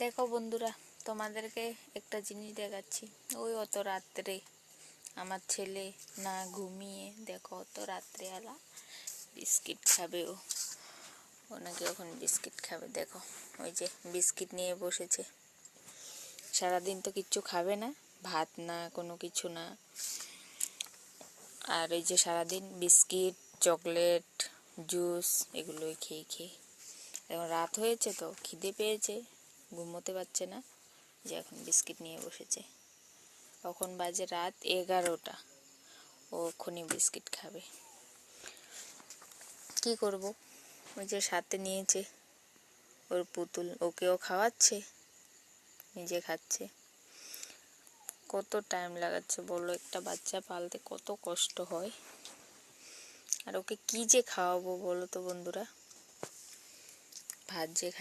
দেখো বন্ধুরা, তোমাদেরকে একটা জিনিস দেখাচ্ছি। ওই অত রাত্রে আমার ছেলে না ঘুমিয়ে, দেখো অত রাত্রেবেলা বিস্কিট খাবে। ও নাকি এখন বিস্কিট খাবে। দেখো ওই যে বিস্কিট নিয়ে বসেছে। সারাদিন তো কিচ্ছু খাবে না, ভাত না কোনো কিছু না, আর এই যে সারাদিন বিস্কিট, চকলেট, জুস এগুলোই খেয়ে খেয়ে এখন রাত হয়েছে তো খিদে পেয়েছে, ঘুমোতে পারছে না, যে এখন বিস্কিট নিয়ে বসেছে। তখন বাজে রাত 11টা, ও এক্ষুনি বিস্কিট খাবে। কি করব? ওই যে সাথে নিয়েছে ওর পুতুল, ওকেও খাওয়াচ্ছে, নিজে খাচ্ছে। কত টাইম লাগাচ্ছে বলো, একটা বাচ্চা পালতে কত কষ্ট হয়। আর ওকে কি যে খাওয়াবো বলো তো বন্ধুরা, ভাত যে